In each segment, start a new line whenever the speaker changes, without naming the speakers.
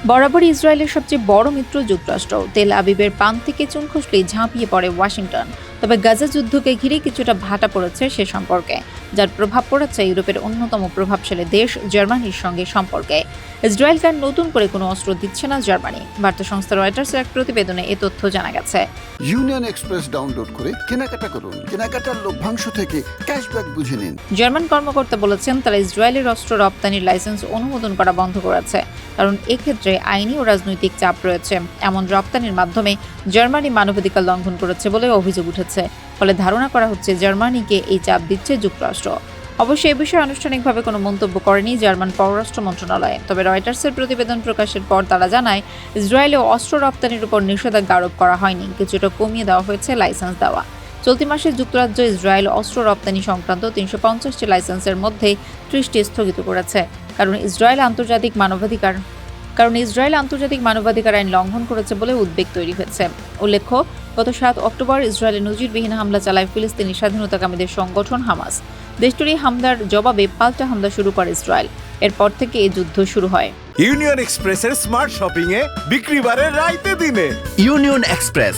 বরাবরই ইসরায়েলের সবচেয়ে বড় মিত্র যুক্তরাষ্ট্র। তেল আবিবের পান থেকে চুন খসলেই ঝাঁপিয়ে পড়ে ওয়াশিংটন। তবে গাজা যুদ্ধকে ঘিরে কিছুটা ভাটা পড়েছে সে সম্পর্কে, যার প্রভাব পড়েছে ইউরোপের অন্যতম প্রভাবশালী দেশ জার্মানির সঙ্গে সম্পর্কে। ইসরায়েলকে আর নতুন করে কোনো অস্ত্র দিচ্ছে না জার্মানি। বার্তা সংস্থা রয়টার্সের এক প্রতিবেদনে এ তথ্য জানা গেছে।
ইউনিয়ন এক্সপ্রেস ডাউনলোড করে কেনাকাটা করুন, কেনাকাটার লভ্যাংশ থেকে ক্যাশব্যাক বুঝে নিন।
জার্মান কর্মকর্তা বলেছেন, তারা ইসরায়েলের অস্ত্র রপ্তানির লাইসেন্স অনুমোদন করা বন্ধ করেছে, কারণ এক্ষেত্রে আইনি ও রাজনৈতিক চাপ রয়েছে। এমন রপ্তানির মাধ্যমে জার্মানি মানবাধিকার লঙ্ঘন করেছে বলে অভিযোগ উঠেছে। ফলে ধারণা করা হচ্ছে জার্মানিকে এই চাপ দিচ্ছে যুক্তরাষ্ট্র। অবশ্যই এ বিষয়ে আনুষ্ঠানিকভাবে কোনো মন্তব্য করেনি জার্মান পররাষ্ট্র মন্ত্রণালয়। তবে রয়টার্সের প্রতিবেদন প্রকাশের পর তারা জানায়, ইসরায়েলে অস্ত্র রপ্তানির উপর নিষেধাজ্ঞা আরোপ করা হয়নি, কিছুটা কমিয়ে দেওয়া হয়েছে লাইসেন্স দেওয়া। চলতি মাসে যুক্তরাজ্য ইসরায়েল অস্ত্র রপ্তানি সংক্রান্ত 350টি লাইসেন্সের মধ্যে 30টি স্থগিত করেছে, কারণ ইসরায়েল আন্তর্জাতিক মানবাধিকার আইন লঙ্ঘন করেছে বলে উদ্বেগ তৈরি হয়েছে। উল্লেখ্য, গত 7 অক্টোবর ইসরায়েলে নজিরবিহীন হামলা চালায় ফিলিস্তিনি স্বাধীনতাকামীদের সংগঠন হামাস। দেশটির এই হামলার জবাবে পাল্টা হামলা শুরু করে ইসরায়েল। এরপর থেকে এই যুদ্ধ শুরু হয়।
ইউনিয়ন এক্সপ্রেসের স্মার্ট শপিং এ বিক্রি বাড়ে রাইতে দিনে।
Union express.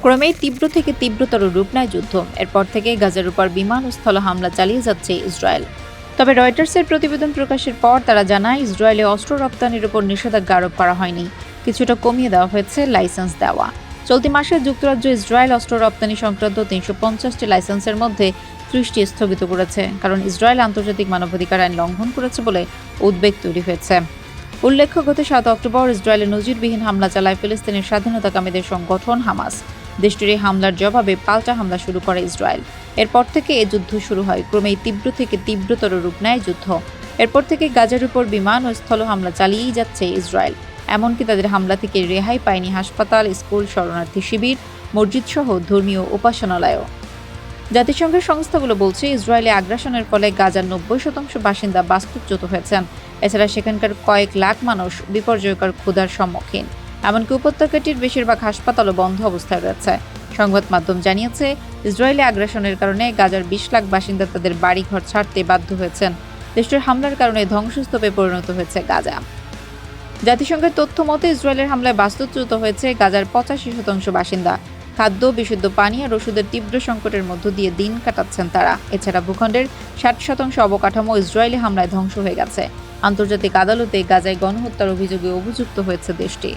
ক্রমেই তীব্র থেকে তীব্রতর রূপ নেয় যুদ্ধ। এরপর থেকে গাজার উপর বিমান ও স্থল হামলা চালিয়ে যাচ্ছে ইসরায়েল। তবে রয়টার্সের প্রতিবেদন প্রকাশের পর তারা জানায়, ইসরায়েলে অস্ত্র রপ্তানির উপর নিষেধাজ্ঞা আরোপ করা হয়নি, কিছুটা কমিয়ে দেওয়া হয়েছে লাইসেন্স দেওয়া। চলতি মাসে যুক্তরাজ্য ইসরায়েল অস্ত্র রপ্তানি সংক্রান্ত 350টি লাইসেন্সের মধ্যে 30টি স্থগিত করেছে, কারণ ইসরায়েল আন্তর্জাতিক মানবাধিকার আইন লঙ্ঘন করেছে বলে উদ্বেগ তৈরি হয়েছে। উল্লেখ্য, গত 7 অক্টোবর ইসরায়েলে নজিরবিহীন হামলা চালায় ফিলিস্তিনের স্বাধীনতাকামীদের সংগঠন হামাস। দেশটির এই হামলার জবাবে পাল্টা হামলা শুরু করে ইসরায়েল। এরপর থেকে এ যুদ্ধ শুরু হয়। ক্রমেই তীব্র থেকে তীব্রতর রূপ নেয় যুদ্ধ। এরপর থেকে গাজার উপর বিমান ও স্থল হামলা চালিয়েই যাচ্ছে ইসরায়েল। এমনকি তাদের হামলা থেকে রেহাই পায়নি হাসপাতাল, স্কুল, শরণার্থী শিবির, মসজিদ সহ ধর্মীয় উপাসনালয়ও। জাতিসংঘের সংস্থাগুলো বলছে, ইসরায়েলে আগ্রাসনের ফলে গাজার 90% বাসিন্দা বাস্তুচ্যুত হয়েছেন। এছাড়া সেখানকার কয়েক লাখ মানুষ বিপর্যয়কর ক্ষুধার সম্মুখীন। এমনকি উপত্যকাটির বেশিরভাগ হাসপাতালও বন্ধ অবস্থায় রয়েছে। সংবাদ মাধ্যম জানিয়েছে, ইসরায়েলি আগ্রাসনের কারণে গাজার 20 লাখ বাসিন্দা তাদের বাড়িঘর ছাড়তে বাধ্য হয়েছেন। দেশটির হামলার কারণে ধ্বংসস্তূপে পরিণত হয়েছে গাজা। জাতিসংঘের তথ্য মতে, ইসরায়েলের হামলায় বাস্তুচ্যুত হয়েছে গাজার 85% বাসিন্দা। খাদ্য, বিশুদ্ধ পানি আর ওষুধের তীব্র সংকটের মধ্য দিয়ে দিন কাটাচ্ছেন তারা। এছাড়া ভূখণ্ডের 60% অবকাঠামো ইসরায়েলি হামলায় ধ্বংস হয়ে গেছে। আন্তর্জাতিক আদালতে গাজায় গণহত্যার অভিযোগে অভিযুক্ত হয়েছে দেশটি।